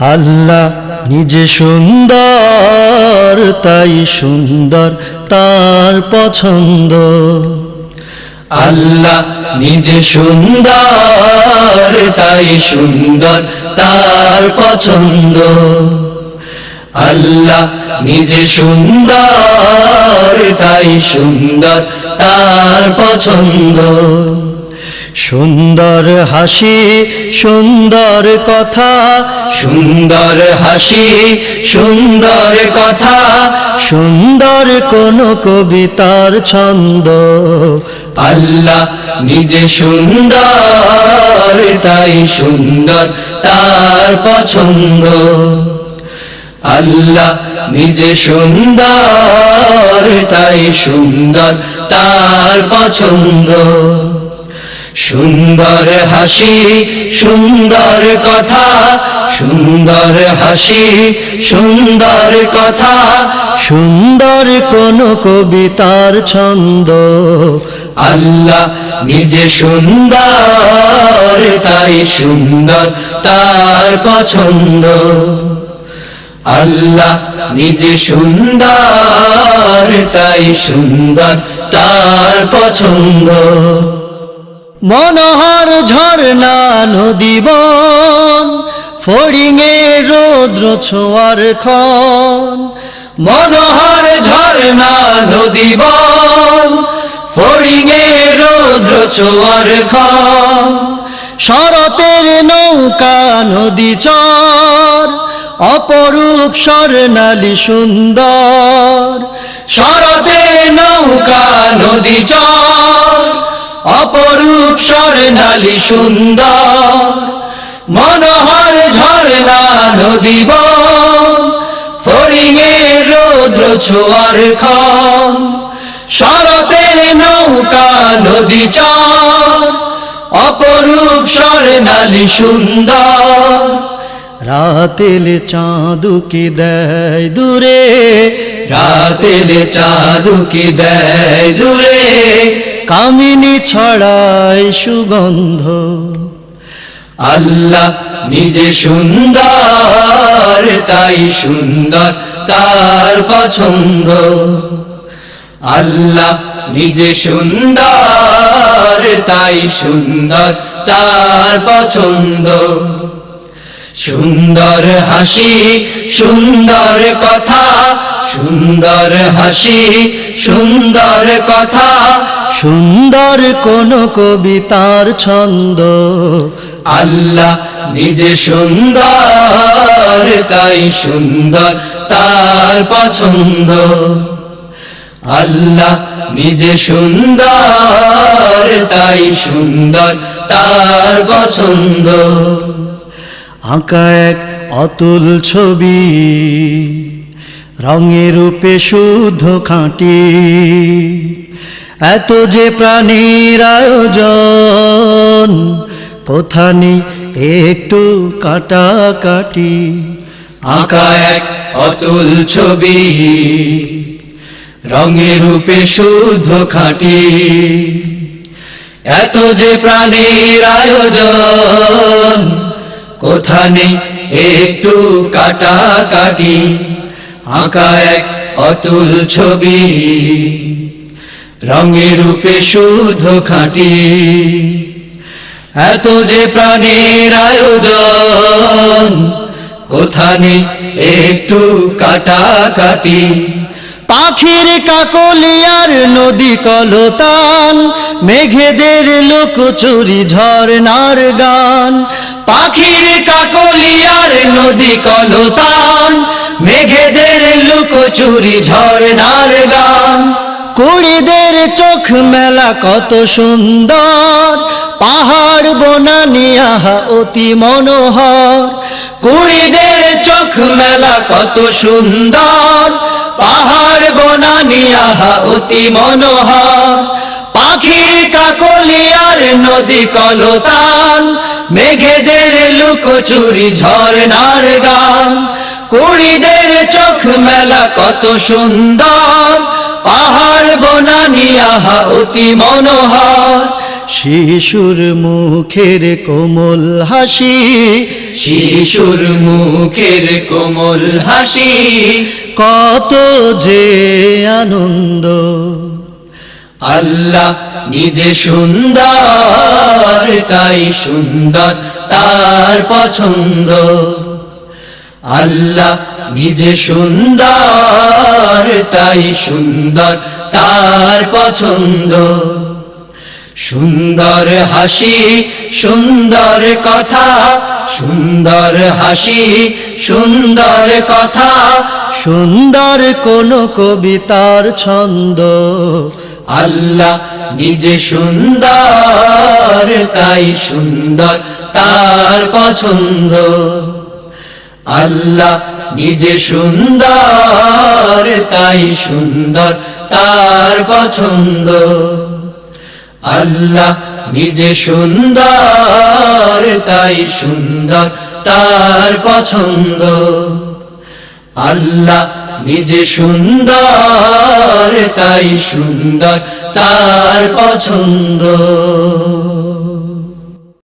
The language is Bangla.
আল্লাহ নিজে সুন্দর, তাই সুন্দর তার পছন্দ। আল্লাহ নিজে সুন্দর, তাই সুন্দর তার পছন্দ। আল্লাহ নিজে সুন্দর, তাই সুন্দর তার পছন্দ। সুন্দর হাসি, সুন্দর কথা, সুন্দর হাসি, সুন্দর কথা, সুন্দর কোন কবিতার ছন্দ। আল্লাহ নিজে সুন্দর, তাই সুন্দর তার পছন্দ। আল্লাহ নিজে সুন্দর, তাই সুন্দর তার পছন্দ। সুন্দর হাসি, সুন্দর কথা, সুন্দর হাসি, সুন্দর কথা, সুন্দর কোন কবিতার ছন্দ। আল্লাহ নিজে সুন্দর, তাই সুন্দর তার পছন্দ। আল্লাহ নিজে সুন্দর, তাই সুন্দর তার পছন্দ। মনোহর ঝর্ণা নদী বন, ফড়িঙে রৌদ্র ছোঁয়ার ক্ষণ। মনোহর ঝর্ণা নদী বন, ফড়িঙে রৌদ্র ছোঁয়ার ক্ষণ। শরতের নৌকা নদী চর, অপরূপ স্বর্ণালী সুন্দর। শরতের নৌকা নদী চর, অপরূপ স্বর্ণালী সুন্দর। মনোহর ঝর্ণা নদী বন, ফড়িঙে রৌদ্র ছোঁয়ার ক্ষণ। শরতের নৌকা নদী চর, অপরূপ স্বর্ণালী সুন্দর। রাতেল চাঁদুকি দেয় দূরে, রাতের চাঁদুকি দেয় দূরে, কামিনী ছড়ায় সুগন্ধ। আল্লাহ নিজে সুন্দর, তাই সুন্দর তার পছন্দ। আল্লাহ নিজে সুন্দর, তাই সুন্দর তার পছন্দ। সুন্দর হাসি, সুন্দর কথা, সুন্দর হাসি, সুন্দর কথা, সুন্দর কোন কবিতার ছন্দ। আল্লাহ নিজে সুন্দর, তাই সুন্দর তার পছন্দ। আল্লাহ নিজে সুন্দর, তাই সুন্দর তার পছন্দ। আঁকা এক অতুল ছবি, রঙে রূপে শুদ্ধ খাঁটি। এত যে প্রাণীর আয়োজন, কোথা নেই একটু কাটাকাটি। আঁকা এক অতুল ছবি, রঙে রূপে শুদ্ধ খাঁটি। এত যে প্রাণীর আয়োজন, কোথা নেই একটু কাটাকাটি। আঁকা এক অতুল ছবি, রঙে রূপে শুদ্ধ খাঁটি। এত যে প্রাণীর আয়োজন, কোথা নেই একটু কাটাকাটি। পাখির কাকলিয়ার নদী কলতান, মেঘেদের লোকচুরি ঝর্ণার গান। পাখির কাকলিয়ার নদী কলতান, মেঘেদের লুকোচুরি ঝর্ণার গান। কুড়িদের চোখ মেলা কত সুন্দর, পাহাড় বনানী আহা অতি মনোহর। কুড়িদের চোখ মেলা কত সুন্দর, পাহাড় বনানী আহা অতি মনোহর। পাখির কাকলিয়ার নদী কলতান, মেঘেদের লুকোচুরি ঝর্ণার গান। কুড়িদের চোখ মেলা কত সুন্দর, পাহাড় বনানী আহা অতি মনোহর। শিশুর মুখের কোমল হাসি, শিশুর মুখের কোমল হাসি, কত যে আনন্দ। আল্লাহ নিজে সুন্দর, তাই সুন্দর তার পছন্দ। আল্লাহ নিজে সুন্দর, তাই সুন্দর তার পছন্দ। সুন্দর হাসি, সুন্দর কথা, সুন্দর হাসি, সুন্দর কথা, সুন্দর কোন কবিতার ছন্দ। আল্লাহ নিজে সুন্দর, তাই সুন্দর তার পছন্দ। আল্লাহ নিজে সুন্দর, তাই সুন্দর তার পছন্দ। আল্লাহ নিজে সুন্দর, তাই সুন্দর তার পছন্দ। আল্লাহ নিজে সুন্দর, তাই সুন্দর তার পছন্দ।